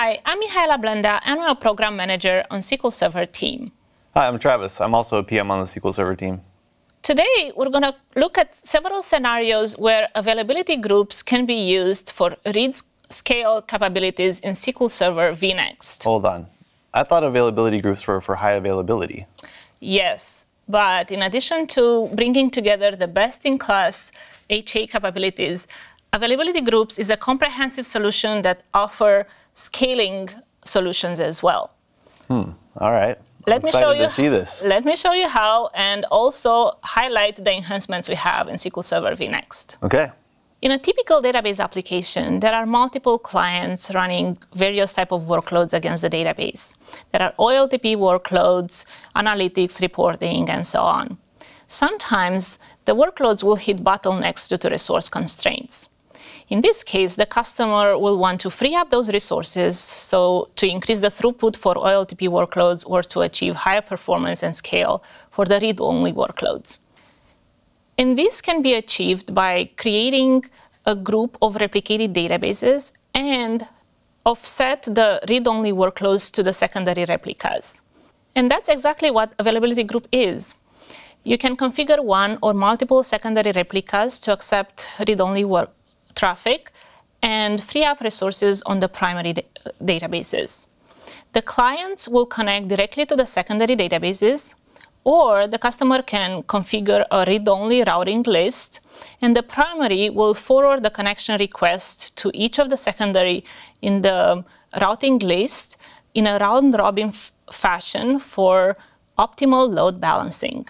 Hi, I'm Mihaela Blenda, and I'm a program manager on SQL Server team. Hi, I'm Travis. I'm also a PM on the SQL Server team. Today, we're going to look at several scenarios where availability groups can be used for read scale capabilities in SQL Server vNext. Hold on. I thought availability groups were for high availability. Yes, but in addition to bringing together the best-in-class HA capabilities, availability groups is a comprehensive solution that offers scaling solutions as well. All right. I'm excited to see this. Let me show you how, and also highlight the enhancements we have in SQL Server vNext. Okay. In a typical database application, there are multiple clients running various types of workloads against the database. There are OLTP workloads, analytics, reporting, and so on. Sometimes the workloads will hit bottlenecks due to resource constraints. In this case, the customer will want to free up those resources so to increase the throughput for OLTP workloads or to achieve higher performance and scale for the read-only workloads. And this can be achieved by creating a group of replicated databases and offset the read-only workloads to the secondary replicas. And that's exactly what availability group is. You can configure one or multiple secondary replicas to accept read-only traffic and free up resources on the primary databases. The clients will connect directly to the secondary databases, or the customer can configure a read-only routing list, and the primary will forward the connection request to each of the secondary in the routing list in a round-robin fashion for optimal load balancing.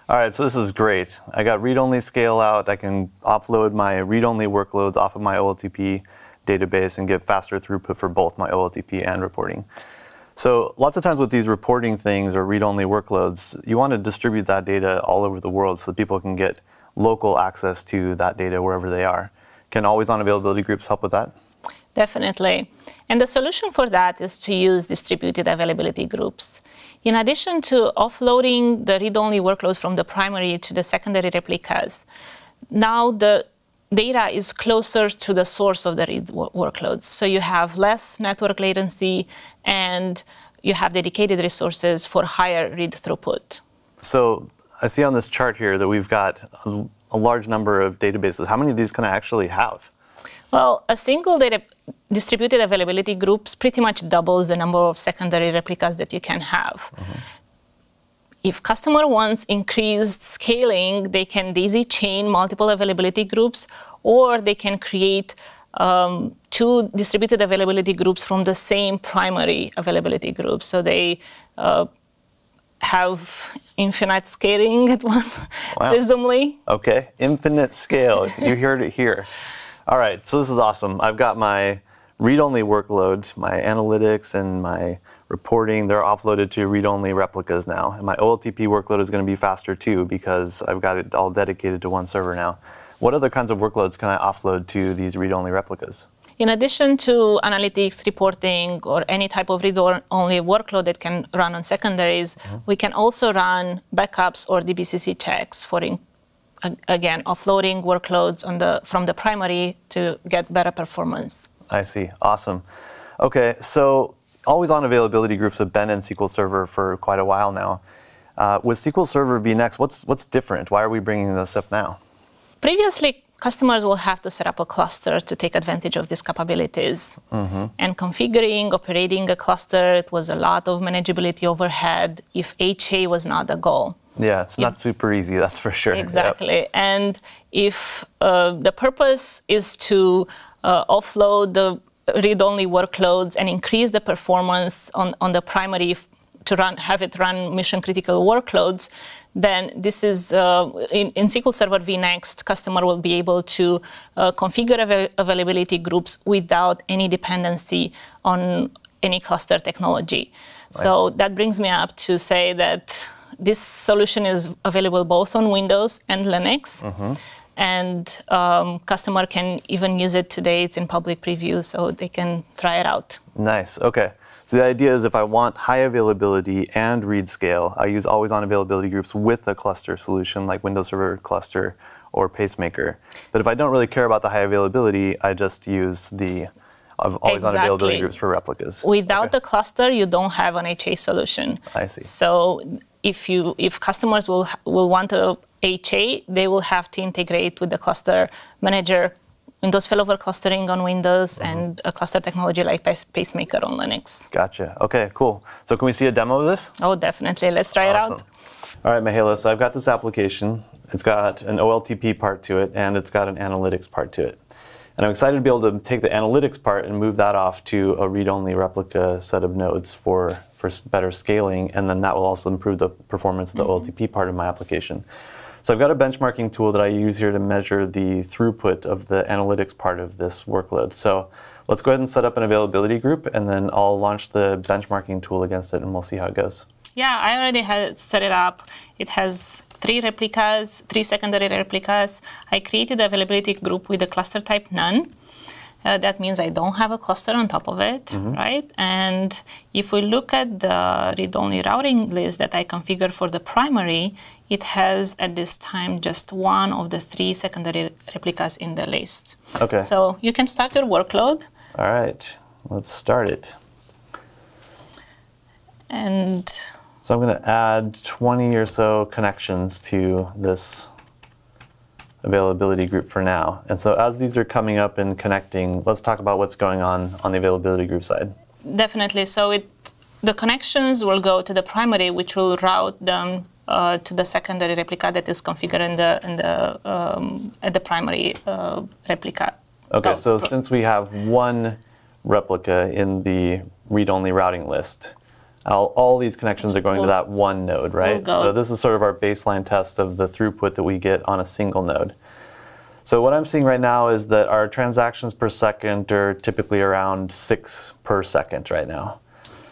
All right, so this is great. I got read-only scale out. I can offload my read-only workloads off of my OLTP database and get faster throughput for both my OLTP and reporting. So lots of times with these reporting things or read-only workloads, you want to distribute that data all over the world so that people can get local access to that data wherever they are. Can always-on availability groups help with that? Definitely. And the solution for that is to use distributed availability groups. In addition to offloading the read-only workloads from the primary to the secondary replicas, now the data is closer to the source of the read workloads. So you have less network latency and you have dedicated resources for higher read throughput. So I see on this chart here that we've got a large number of databases. How many of these can I actually have? Well, a single distributed availability groups pretty much doubles the number of secondary replicas that you can have. If customer wants increased scaling, they can daisy chain multiple availability groups, or they can create two distributed availability groups from the same primary availability group. So they have infinite scaling at one, presumably. Okay, infinite scale. You heard it here. All right, so this is awesome. I've got my read-only workload, my analytics and my reporting, they're offloaded to read-only replicas now. And my OLTP workload is going to be faster too because I've got it all dedicated to one server now. What other kinds of workloads can I offload to these read-only replicas? In addition to analytics, reporting, or any type of read-only workload that can run on secondaries, we can also run backups or DBCC checks for again, offloading workloads from the primary to get better performance. I see. Awesome. Okay, so always-on availability groups have been in SQL Server for quite a while now. With SQL Server vNext, what's different? Why are we bringing this up now? Previously, customers will have to set up a cluster to take advantage of these capabilities. And configuring, operating a cluster, it was a lot of manageability overhead if HA was not the goal. Yeah, it's not super easy, that's for sure. Exactly. Yep. And if the purpose is to offload the read-only workloads and increase the performance on the primary to have it run mission-critical workloads, then this is, in SQL Server vNext, customer will be able to configure availability groups without any dependency on any cluster technology. So that brings me up to say that this solution is available both on Windows and Linux. And customer can even use it today. It's in public preview, so they can try it out. Nice. Okay. So the idea is if I want high availability and read scale, I use always-on availability groups with a cluster solution like Windows Server Cluster or Pacemaker. But if I don't really care about the high availability, I just use the of always on availability Exactly. groups for replicas. Without Okay. the cluster, you don't have an HA solution. I see. So if customers will want a HA, they will have to integrate with the cluster manager, Windows failover clustering on Windows, and a cluster technology like Pacemaker on Linux. Gotcha. Okay, cool. So can we see a demo of this? Oh, definitely. Let's try it out. All right, Mihaela, so I've got this application. It's got an OLTP part to it, and it's got an analytics part to it. And I'm excited to be able to take the analytics part and move that off to a read-only replica set of nodes for better scaling, and then that will also improve the performance of the OLTP part of my application. So I've got a benchmarking tool that I use here to measure the throughput of the analytics part of this workload. So let's go ahead and set up an availability group, and then I'll launch the benchmarking tool against it, and we'll see how it goes. Yeah, I already had set it up. It has 3 replicas, 3 secondary replicas. I created the availability group with the cluster type none. That means I don't have a cluster on top of it, right? And if we look at the read-only routing list that I configure for the primary, it has at this time just 1 of the 3 secondary replicas in the list. Okay. So you can start your workload. All right, let's start it. And so I'm going to add 20 or so connections to this availability group for now. And so as these are coming up and connecting, let's talk about what's going on the availability group side. Definitely. So the connections will go to the primary, which will route them to the secondary replica that is configured at the primary replica. Okay, so since we have one replica in the read-only routing list, all these connections are going to that one node, right? So this is sort of our baseline test of the throughput that we get on a single node. So what I'm seeing right now is that our transactions per second are typically around 6 per second right now.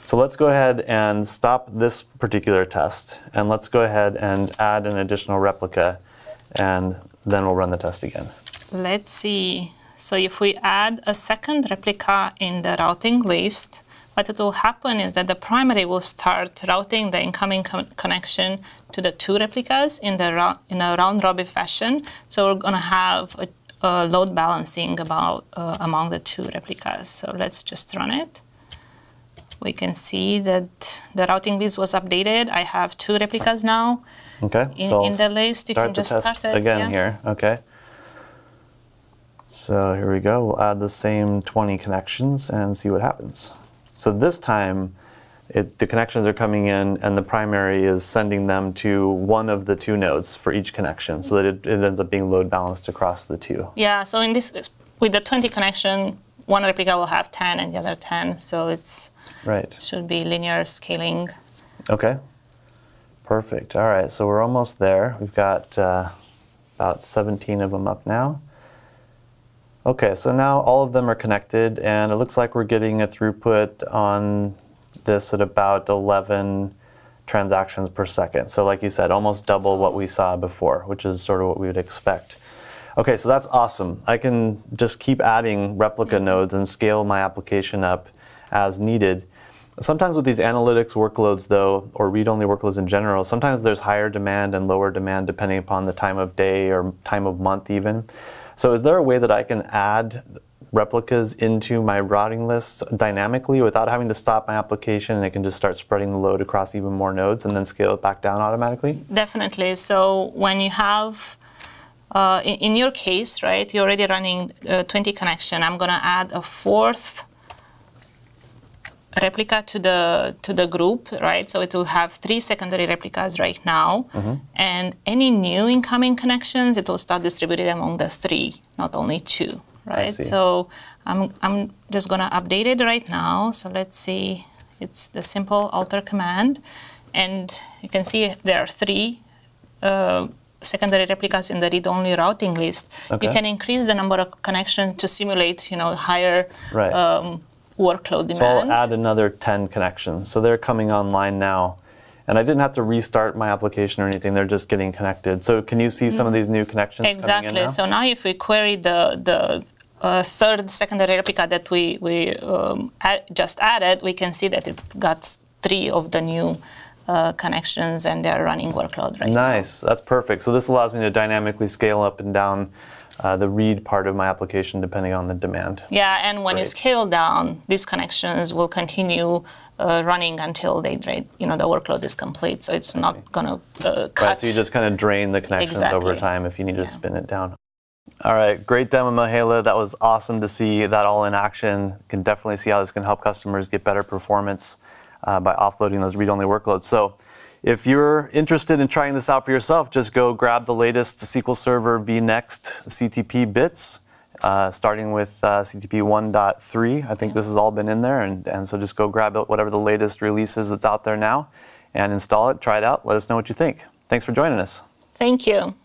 So let's go ahead and stop this particular test, and let's go ahead and add an additional replica, and then we'll run the test again. Let's see. So if we add a second replica in the routing list, what it will happen is that the primary will start routing the incoming connection to the 2 replicas in a round-robin fashion. So we're going to have a load balancing among the 2 replicas. So let's just run it. We can see that the routing list was updated. I have 2 replicas now in the list. You can just start it again here. Okay. So here we go. We'll add the same 20 connections and see what happens. So this time, the connections are coming in, and the primary is sending them to one of the 2 nodes for each connection, so that it ends up being load balanced across the 2. Yeah. So in this, with the 20 connection, one replica will have 10 and the other 10. So it should be linear scaling. Okay. Perfect. All right. So we're almost there. We've got about 17 of them up now. Okay, so now all of them are connected, and it looks like we're getting a throughput on this at about 11 transactions per second. So like you said, almost double what we saw before, which is sort of what we would expect. Okay, so that's awesome. I can just keep adding replica nodes and scale my application up as needed. Sometimes with these analytics workloads, though, or read-only workloads in general, sometimes there's higher demand and lower demand depending upon the time of day or time of month even. So is there a way that I can add replicas into my routing list dynamically without having to stop my application, and it can just start spreading the load across even more nodes and then scale it back down automatically? Definitely. So when you have, in your case, right, you're already running 20 connection. I'm going to add a 4th replica to the group, right? So it will have 3 secondary replicas right now, and any new incoming connections, it will start distributed among the 3, not only 2, right? So I'm just gonna update it right now. So let's see, it's the simple alter command, and you can see there are 3 secondary replicas in the read-only routing list. You can increase the number of connections to simulate, higher workload demand. So I'll add another 10 connections. So they're coming online now. And I didn't have to restart my application or anything. They're just getting connected. So can you see some of these new connections coming in now? So now if we query the 3rd secondary replica that we just added, we can see that it got 3 of the new connections and they're running workload right now. Nice, that's perfect. So this allows me to dynamically scale up and down the read part of my application depending on the demand. Yeah, and when you scale down, these connections will continue running until the workload is complete. So it's not going to cut. Right, so you just kind of drain the connections over time if you need to spin it down. All right, great demo, Mihaela. That was awesome to see that all in action. Can definitely see how this can help customers get better performance by offloading those read-only workloads. So if you're interested in trying this out for yourself, just go grab the latest SQL Server vNext CTP bits, starting with CTP 1.3. I think this has all been in there, and so just go grab it, whatever the latest release is that's out there now, and install it, try it out, let us know what you think. Thanks for joining us. Thank you.